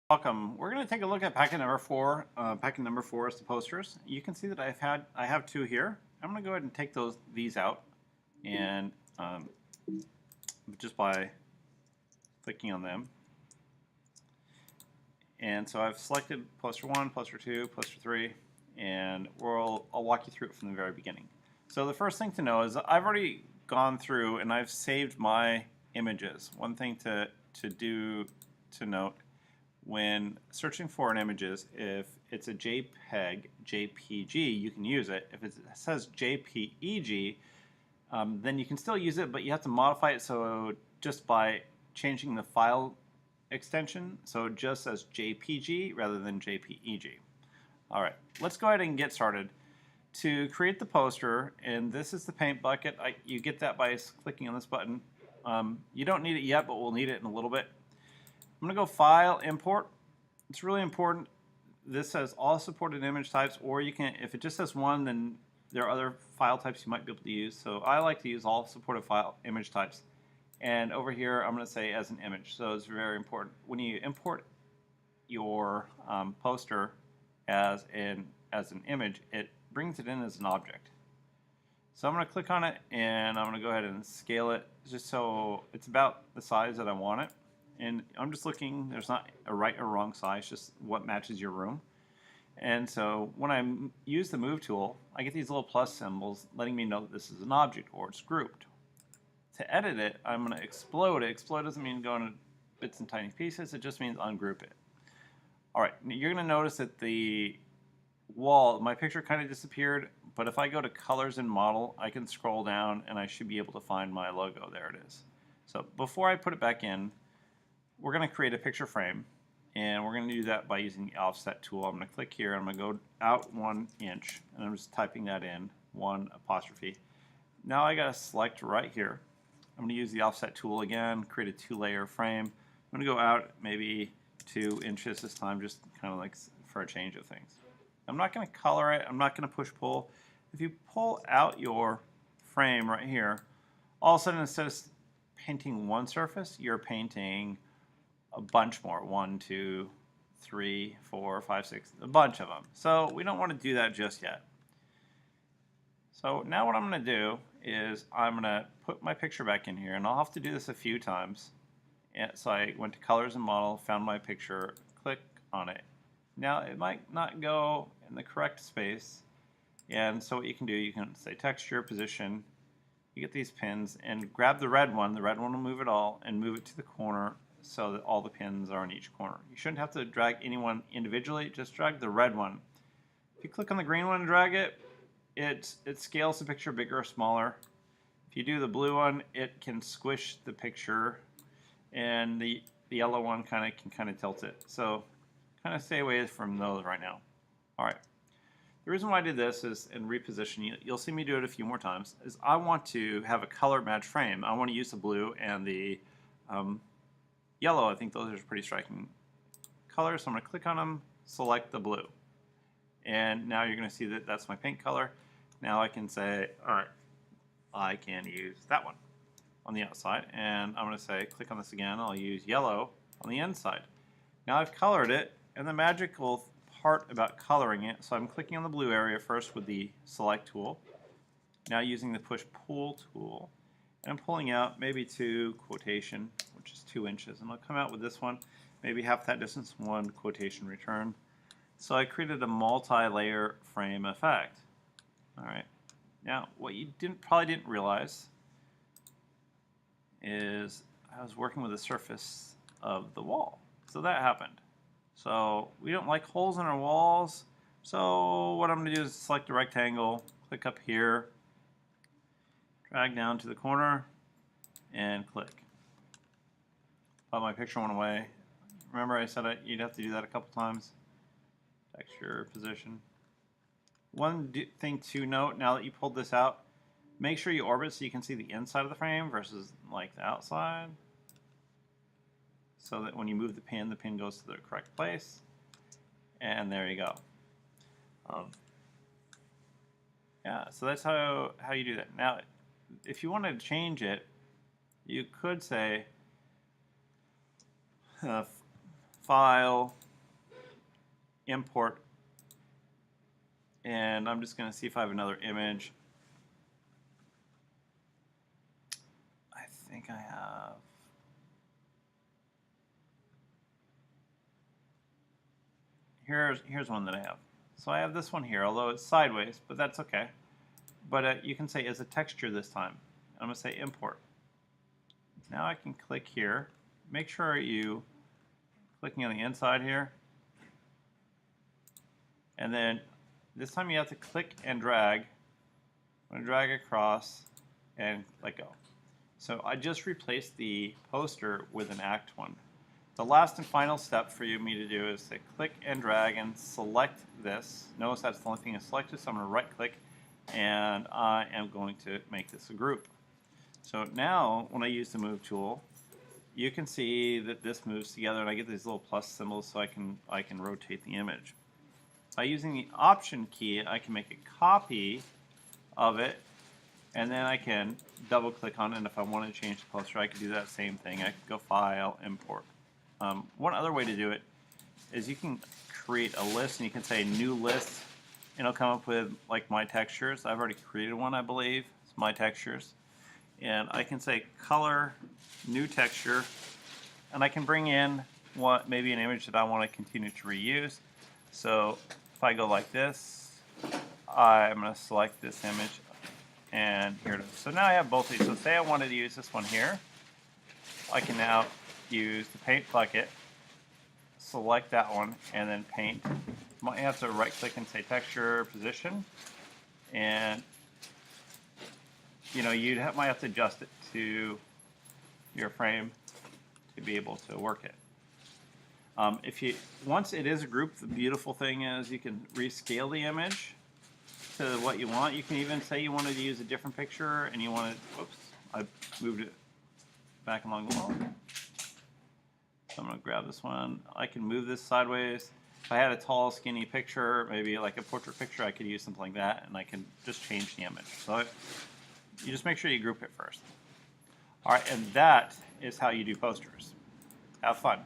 Welcome. We're going to take a look at packet number four. Packet number four is the posters. You can see that I have two here. I'm going to go ahead and take these out, and just by clicking on them. And so I've selected poster one, poster two, poster three, and I'll walk you through it from the very beginning. So the first thing to know is that I've already gone through and I've saved my images. One thing to note when searching for an image is if it's a JPEG, JPG, you can use it. If it says JPEG, then you can still use it, but you have to modify it so just by changing the file extension, so it just says JPG rather than JPEG. All right, let's go ahead and get started. To create the poster, and this is the paint bucket, you get that by clicking on this button. You don't need it yet, but we'll need it in a little bit. I'm going to go File, Import. It's really important. This says all supported image types, or you can, if it just says one, then there are other file types you might be able to use. So I like to use all supported file image types. And over here, I'm going to say as an image. So it's very important. When you import your poster as an image, it brings it in as an object. So I'm going to click on it, and I'm going to go ahead and scale it just so it's about the size that I want it. And I'm just looking, there's not a right or wrong size, just what matches your room. And so when I use the Move tool, I get these little plus symbols letting me know that this is an object or it's grouped. To edit it, I'm going to explode it. Explode doesn't mean go into bits and tiny pieces, it just means ungroup it. Alright, you're going to notice that the wall, my picture kind of disappeared, but if I go to Colors and Model, I can scroll down and I should be able to find my logo. There it is. So before I put it back in, we're going to create a picture frame, and we're going to do that by using the offset tool. I'm going to click here, I'm going to go out 1 inch, and I'm just typing that in, 1 apostrophe. Now I got to select right here. I'm going to use the offset tool again, create a 2-layer frame. I'm going to go out maybe 2 inches this time, just kind of like for a change of things. I'm not going to color it, I'm not going to push pull. If you pull out your frame right here, all of a sudden instead of painting one surface, you're painting a bunch more. 1, 2, 3, 4, 5, 6, a bunch of them. So we don't want to do that just yet. So now what I'm going to do is I'm going to put my picture back in here, and I'll have to do this a few times. And so I went to Colors and Model, found my picture, click on it. Now it might not go in the correct space, and so what you can do, you can say Texture, Position, you get these pins, and grab the red one will move it all, and move it to the corner so that all the pins are in each corner. You shouldn't have to drag any one individually, just drag the red one. If you click on the green one and drag it, it scales the picture bigger or smaller. If you do the blue one, it can squish the picture, and the yellow one can kind of tilt it. So kind of stay away from those right now. Alright. The reason why I did this is, and reposition, you'll see me do it a few more times, is I want to have a color match frame. I want to use the blue and the yellow. I think those are pretty striking colors, so I'm going to click on them, select the blue. And now you're going to see that that's my paint color. Now I can say, alright, I can use that one on the outside, and I'm going to say, click on this again, I'll use yellow on the inside. Now I've colored it, and the magical part about coloring it, so I'm clicking on the blue area first with the Select tool, now using the Push-Pull tool, and I'm pulling out maybe to quotation, which is 2 inches, and I'll come out with this one, maybe half that distance, 1 quotation return. So I created a multi-layer frame effect. Alright, now what you probably didn't realize is I was working with the surface of the wall. So that happened. So we don't like holes in our walls, so what I'm going to do is select a rectangle, click up here, drag down to the corner, and click. Oh, my picture went away. Remember I said you'd have to do that a couple times. Texture, position. One thing to note, now that you pulled this out, make sure you orbit so you can see the inside of the frame versus like the outside. So that when you move the pin goes to the correct place. And there you go. Yeah, so that's how you do that. Now, if you wanted to change it, you could say File, Import, and I'm just going to see if I have another image. I think I have. Here's one that I have. So I have this one here, although it's sideways, but that's okay. But you can say as a texture this time. I'm going to say import. Now I can click here. Make sure you clicking on the inside here. And then this time you have to click and drag. I'm going to drag across and let go. So I just replaced the poster with an act one. The last and final step for me to do is to click and drag and select this. Notice that's the only thing that's selected, so I'm going to right click and I am going to make this a group. So now when I use the move tool, you can see that this moves together and I get these little plus symbols so I can rotate the image. By using the option key, I can make a copy of it and then I can double click on it, and if I want to change the poster I can do that same thing. I can go File, Import. One other way to do it is you can create a list and you can say new list and it'll come up with like my textures. I've already created one, I believe. It's my textures. And I can say color, new texture, and I can bring in maybe an image that I want to continue to reuse. So if I go like this, I'm going to select this image and here it is. So now I have both of these. So say I wanted to use this one here. I can now use the paint bucket, select that one, and then paint. Might have to right click and say texture, position, and you know might have to adjust it to your frame to be able to work it. Once it is a group, the beautiful thing is you can rescale the image to what you want. You can even say you wanted to use a different picture and you wanted, whoops, I moved it back along the wall. So I'm going to grab this one. I can move this sideways. If I had a tall, skinny picture, maybe like a portrait picture, I could use something like that, and I can just change the image. So you just make sure you group it first. All right, and that is how you do posters. Have fun.